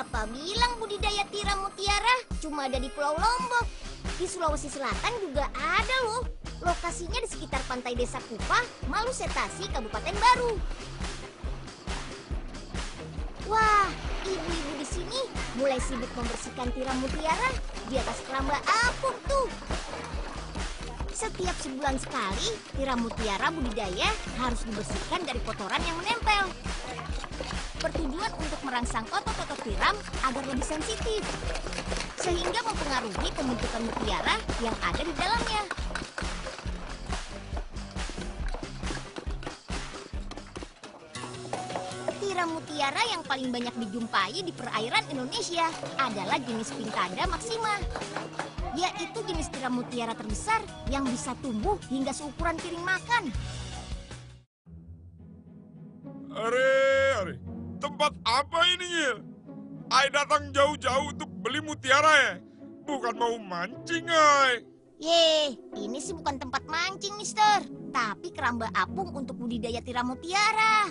Siapa bilang budidaya tiram mutiara cuma ada di Pulau Lombok? Di Sulawesi Selatan juga ada loh. Lokasinya di sekitar pantai Desa Kupa, Malusetasi, Kabupaten Baru. Wah, ibu-ibu di sini mulai sibuk membersihkan tiram mutiara di atas keramba apung tuh. Setiap sebulan sekali, tiram mutiara budidaya harus dibersihkan dari kotoran yang menempel. Bertujuan untuk merangsang otot-otot tiram agar lebih sensitif, sehingga mempengaruhi pembentukan mutiara yang ada di dalamnya. Tiram mutiara yang paling banyak dijumpai di perairan Indonesia adalah jenis Pinctada maxima, yaitu jenis tiram mutiara terbesar yang bisa tumbuh hingga seukuran piring makan. Are, tempat apa ini, Nyil? Ai datang jauh-jauh untuk beli mutiara ya? Bukan mau mancing, Ai. Ye, ini sih bukan tempat mancing, Mister. Tapi keramba apung untuk budidaya tiram mutiara.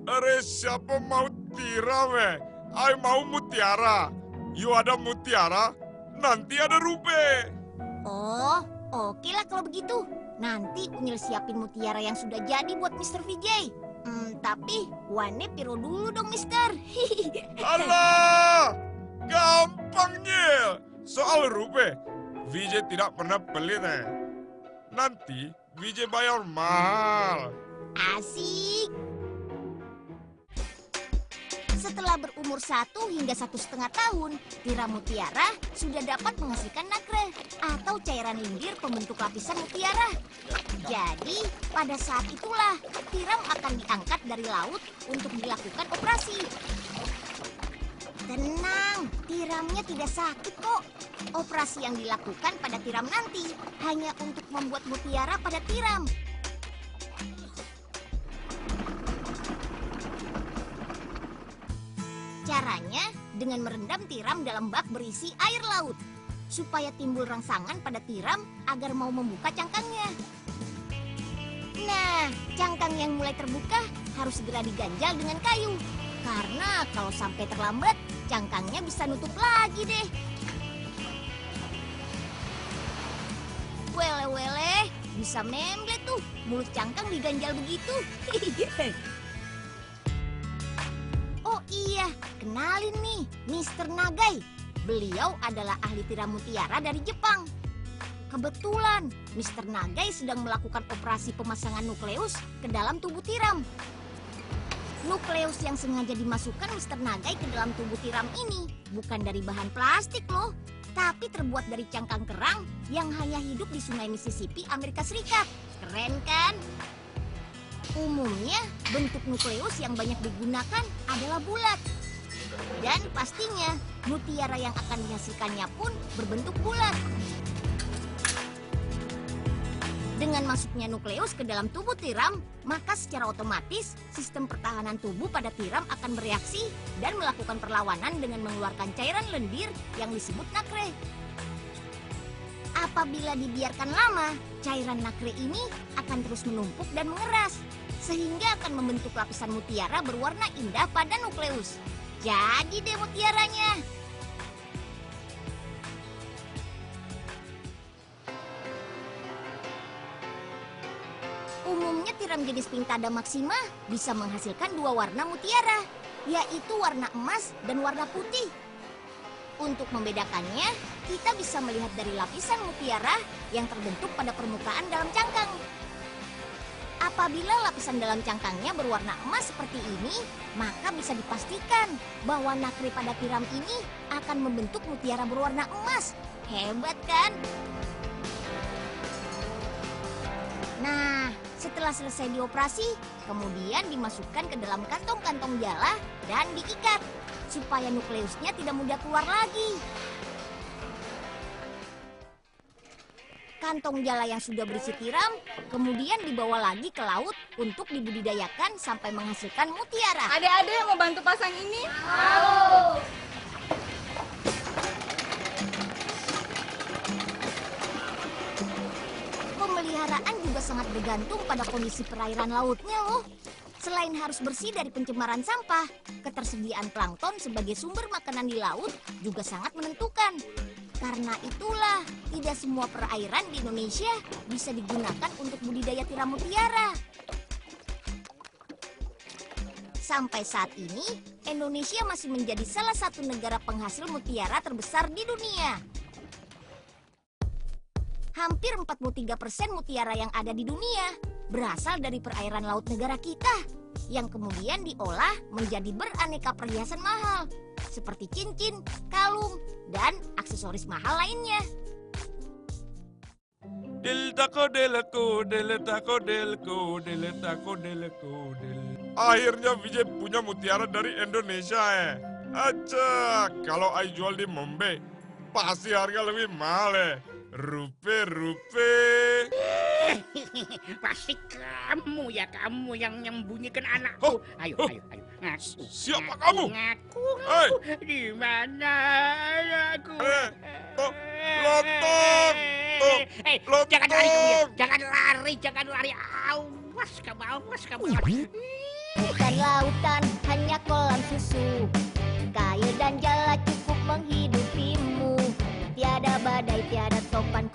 Are, siapa mau tiram ya? Ai mau mutiara. Yuk ada mutiara, nanti ada rupe. Oh, oke lah kalau begitu. Nanti Unyil siapin mutiara yang sudah jadi buat Mister VJ. Tapi wane piro dulu dong, Mister. Alah, gampang, Nyil. Soal rupe, VJ tidak pernah pelit ya. Nanti VJ bayar mahal. Asik. Setelah berumur 1 hingga 1,5 tahun, tiram mutiara sudah dapat menghasilkan nacre atau cairan lendir pembentuk lapisan mutiara. Jadi, pada saat itulah tiram akan diangkat dari laut untuk dilakukan operasi. Tenang, tiramnya tidak sakit kok. Operasi yang dilakukan pada tiram nanti hanya untuk membuat mutiara pada tiram. Caranya dengan merendam tiram dalam bak berisi air laut, supaya timbul rangsangan pada tiram agar mau membuka cangkangnya. Nah, cangkang yang mulai terbuka harus segera diganjal dengan kayu, karena kalau sampai terlambat, cangkangnya bisa nutup lagi deh. Wele-wele, bisa memble tuh, mulut cangkang diganjal begitu. Oh iya, kenalin nih, Mr. Nagai. Beliau adalah ahli tiram mutiara dari Jepang. Kebetulan, Mr. Nagai sedang melakukan operasi pemasangan nukleus ke dalam tubuh tiram. Nukleus yang sengaja dimasukkan Mr. Nagai ke dalam tubuh tiram ini bukan dari bahan plastik loh, tapi terbuat dari cangkang kerang yang hanya hidup di Sungai Mississippi, Amerika Serikat. Keren kan? Umumnya, bentuk nukleus yang banyak digunakan adalah bulat. Dan pastinya, mutiara yang akan dihasilkannya pun berbentuk bulat. Dengan masuknya nukleus ke dalam tubuh tiram, maka secara otomatis sistem pertahanan tubuh pada tiram akan bereaksi dan melakukan perlawanan dengan mengeluarkan cairan lendir yang disebut nacre. Apabila dibiarkan lama, cairan nacre ini akan terus menumpuk dan mengeras, sehingga akan membentuk lapisan mutiara berwarna indah pada nukleus. Jadi deh mutiaranya. Umumnya tiram jenis Pinctada maxima bisa menghasilkan 2 warna mutiara, yaitu warna emas dan warna putih. Untuk membedakannya, kita bisa melihat dari lapisan mutiara yang terbentuk pada permukaan dalam cangkang. Apabila lapisan dalam cangkangnya berwarna emas seperti ini, maka bisa dipastikan bahwa nacre pada tiram ini akan membentuk mutiara berwarna emas. Hebat kan? Nah, setelah selesai dioperasi, kemudian dimasukkan ke dalam kantong-kantong jala dan diikat, supaya nukleusnya tidak mudah keluar lagi. Kantong jala yang sudah berisi tiram, kemudian dibawa lagi ke laut untuk dibudidayakan sampai menghasilkan mutiara. Adik-adik yang mau bantu pasang ini? Mau! Pemeliharaan juga sangat bergantung pada kondisi perairan lautnya loh. Selain harus bersih dari pencemaran sampah, ketersediaan plankton sebagai sumber makanan di laut juga sangat menentukan. Karena itulah, tidak semua perairan di Indonesia bisa digunakan untuk budidaya tiram mutiara. Sampai saat ini, Indonesia masih menjadi salah satu negara penghasil mutiara terbesar di dunia. Hampir 43% mutiara yang ada di dunia berasal dari perairan laut negara kita, yang kemudian diolah menjadi beraneka perhiasan mahal, seperti cincin, kalung, dan aksesoris mahal lainnya. Akhirnya Vijay punya mutiara dari Indonesia. Acha, kalau I jual di Mumbai, pasti harga lebih mahal. Rupe. Pasti kamu yang menyembunyikan anakku. Ayo. Ngaku. Siapa kamu? Ngaku. Hei. Di mana anakku? Lontong. Lontong. Jangan lari kamu ya. Jangan lari. Awas kamu. Bukan lautan, hanya kolam susu. Kayu dan jala cukup menghidupimu. Tiada badai, tiada topan.